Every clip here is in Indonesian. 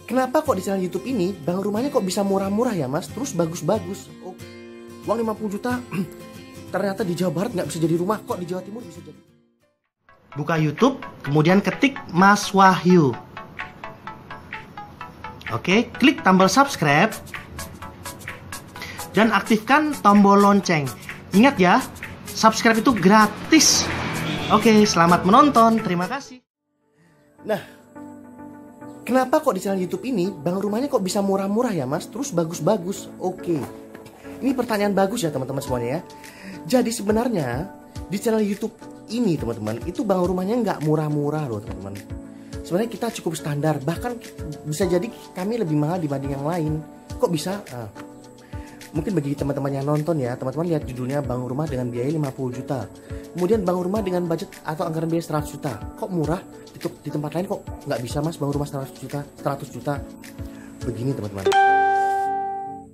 Kenapa kok di channel YouTube ini bangun rumahnya kok bisa murah-murah ya mas? Terus bagus-bagus. Oh, uang 50 juta ternyata di Jawa Barat nggak bisa jadi rumah, kok di Jawa Timur bisa jadi? Buka YouTube, kemudian ketik Mas Wahyu. Oke, klik tombol subscribe dan aktifkan tombol lonceng. Ingat ya, subscribe itu gratis. Oke, selamat menonton. Terima kasih. Nah, kenapa kok di channel YouTube ini bangun rumahnya kok bisa murah-murah ya mas? Terus bagus-bagus. Oke, ini pertanyaan bagus ya teman-teman semuanya ya. Jadi sebenarnya di channel YouTube ini teman-teman, itu bangun rumahnya nggak murah-murah loh teman-teman. Sebenarnya kita cukup standar, bahkan bisa jadi kami lebih mahal dibanding yang lain. Kok bisa? Mungkin bagi teman-teman yang nonton ya, teman-teman lihat judulnya bangun rumah dengan biaya 50 juta. Kemudian bangun rumah dengan budget atau anggaran biaya 100 juta. Kok murah? Di tempat lain kok nggak bisa mas bangun rumah 100 juta? 100 juta. Begini teman-teman,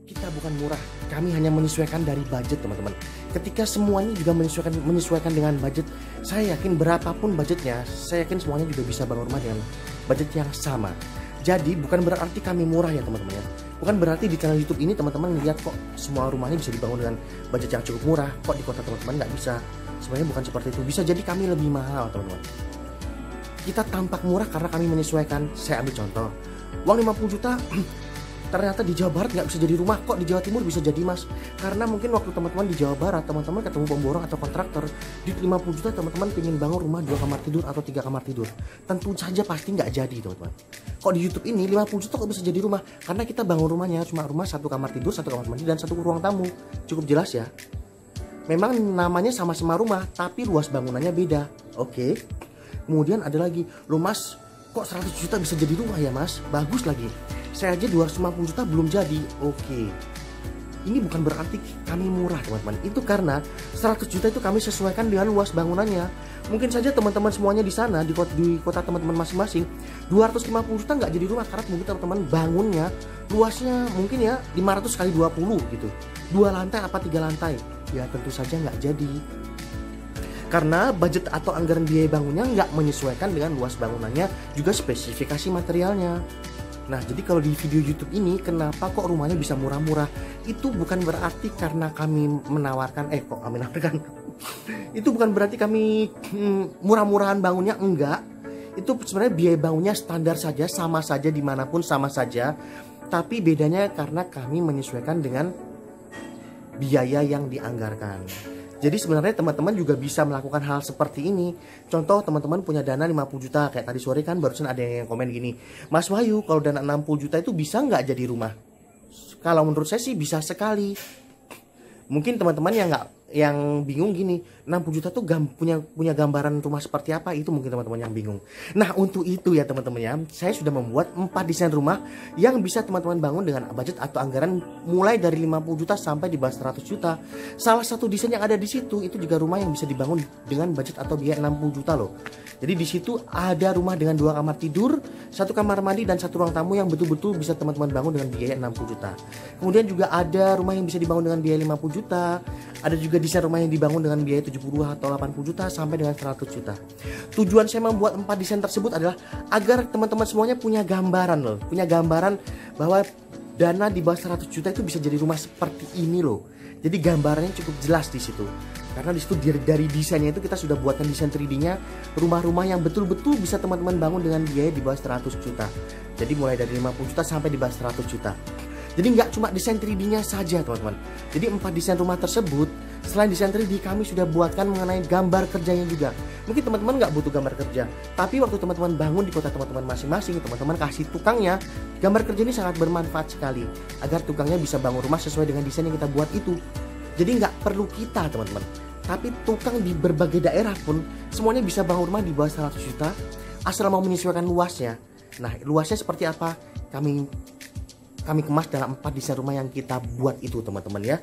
kita bukan murah, kami hanya menyesuaikan dari budget teman-teman. Ketika semuanya juga menyesuaikan dengan budget, saya yakin berapapun budgetnya, saya yakin semuanya juga bisa bangun rumah dengan budget yang sama. Jadi bukan berarti kami murah ya teman-teman ya. Bukan berarti di channel YouTube ini teman-teman lihat kok semua rumahnya bisa dibangun dengan budget yang cukup murah, kok di kota teman-teman nggak bisa. Sebenarnya bukan seperti itu. Bisa jadi kami lebih mahal teman-teman. Kita tampak murah karena kami menyesuaikan. Saya ambil contoh, uang 50 juta ternyata di Jawa Barat nggak bisa jadi rumah, kok di Jawa Timur bisa jadi mas? Karena mungkin waktu teman-teman di Jawa Barat, teman-teman ketemu pemborong atau kontraktor di 50 juta, teman-teman pengen bangun rumah 2 kamar tidur atau 3 kamar tidur, tentu saja pasti nggak jadi teman-teman. Kok di YouTube ini 50 juta kok bisa jadi rumah? Karena kita bangun rumahnya cuma rumah 1 kamar tidur, 1 kamar mandi dan 1 ruang tamu. Cukup jelas ya. Memang namanya sama-sama rumah, tapi luas bangunannya beda. Oke. Kemudian ada lagi, loh mas, kok 100 juta bisa jadi rumah ya mas? Bagus lagi. Saya aja 250 juta belum jadi. Oke. Ini bukan berarti kami murah teman-teman. Itu karena 100 juta itu kami sesuaikan dengan luas bangunannya. Mungkin saja teman-teman semuanya di sana, di kota teman-teman masing-masing, 250 juta nggak jadi rumah karena mungkin teman-teman bangunnya luasnya mungkin ya 500 kali 20 gitu. 2 lantai apa 3 lantai. Ya tentu saja nggak jadi. Karena budget atau anggaran biaya bangunnya nggak menyesuaikan dengan luas bangunannya, juga spesifikasi materialnya. Nah, jadi kalau di video YouTube ini kenapa kok rumahnya bisa murah-murah? Itu bukan berarti karena kami menawarkan itu bukan berarti kami murah-murahan bangunnya, enggak. Itu sebenarnya biaya bangunnya standar saja, sama saja dimanapun sama saja. Tapi bedanya karena kami menyesuaikan dengan biaya yang dianggarkan. Jadi sebenarnya teman-teman juga bisa melakukan hal seperti ini. Contoh teman-teman punya dana 50 juta. Kayak tadi sore kan barusan ada yang komen gini, Mas Wahyu kalau dana 60 juta itu bisa nggak jadi rumah? Kalau menurut saya sih bisa sekali. Mungkin teman-teman yang bingung gini, 60 juta tuh punya gambaran rumah seperti apa, itu mungkin teman-teman yang bingung. Nah untuk itu ya teman-teman ya, saya sudah membuat 4 desain rumah yang bisa teman-teman bangun dengan budget atau anggaran mulai dari 50 juta sampai di bawah 100 juta. Salah satu desain yang ada di situ itu juga rumah yang bisa dibangun dengan budget atau biaya 60 juta loh. Jadi di situ ada rumah dengan 2 kamar tidur, 1 kamar mandi dan 1 ruang tamu yang betul-betul bisa teman-teman bangun dengan biaya 60 juta. Kemudian juga ada rumah yang bisa dibangun dengan biaya 50 juta. Ada juga desain rumah yang dibangun dengan biaya 70 atau 80 juta sampai dengan 100 juta. Tujuan saya membuat 4 desain tersebut adalah agar teman-teman semuanya punya gambaran loh. Punya gambaran bahwa dana di bawah 100 juta itu bisa jadi rumah seperti ini loh. Jadi gambarannya cukup jelas di situ. Karena di situ dari desainnya itu kita sudah buatkan desain 3D-nya rumah-rumah yang betul-betul bisa teman-teman bangun dengan biaya di bawah 100 juta. Jadi mulai dari 50 juta sampai di bawah 100 juta. Jadi nggak cuma desain 3D-nya saja teman-teman. Jadi 4 desain rumah tersebut, selain desain 3D kami sudah buatkan mengenai gambar kerjanya juga. Mungkin teman-teman nggak butuh gambar kerja, tapi waktu teman-teman bangun di kota teman-teman masing-masing, teman-teman kasih tukangnya, gambar kerja ini sangat bermanfaat sekali agar tukangnya bisa bangun rumah sesuai dengan desain yang kita buat itu. Jadi nggak perlu kita teman-teman, tapi tukang di berbagai daerah pun semuanya bisa bangun rumah di bawah 100 juta asal mau menyesuaikan luasnya. Nah luasnya seperti apa? Kami kemas dalam 4 desain rumah yang kita buat itu teman-teman ya.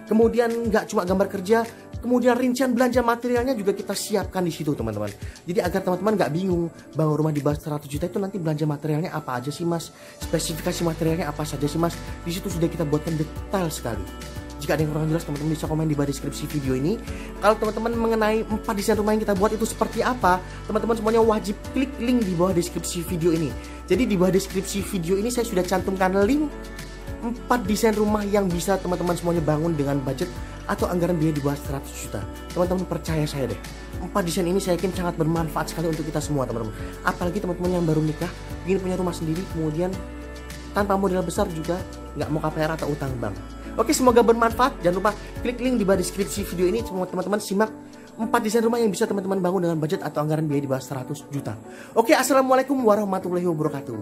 Kemudian nggak cuma gambar kerja, kemudian rincian belanja materialnya juga kita siapkan di situ teman-teman. Jadi agar teman-teman nggak bingung bangun rumah di bawah 100 juta itu nanti belanja materialnya apa aja sih mas, spesifikasi materialnya apa saja sih mas, di situ sudah kita buatkan detail sekali. Jika ada yang kurang jelas, teman-teman bisa komen di bawah deskripsi video ini. Kalau teman-teman mengenai 4 desain rumah yang kita buat itu seperti apa, teman-teman semuanya wajib klik link di bawah deskripsi video ini. Jadi di bawah deskripsi video ini saya sudah cantumkan link 4 desain rumah yang bisa teman-teman semuanya bangun dengan budget atau anggaran biaya di bawah 100 juta. Teman-teman percaya saya deh, 4 desain ini saya yakin sangat bermanfaat sekali untuk kita semua, teman-teman. Apalagi teman-teman yang baru nikah, ingin punya rumah sendiri, kemudian tanpa modal besar juga, nggak mau KPR atau utang bank. Oke, semoga bermanfaat. Jangan lupa klik link di bawah deskripsi video ini. Semua teman-teman simak 4 desain rumah yang bisa teman-teman bangun dengan budget atau anggaran biaya di bawah 100 juta. Oke, assalamualaikum warahmatullahi wabarakatuh.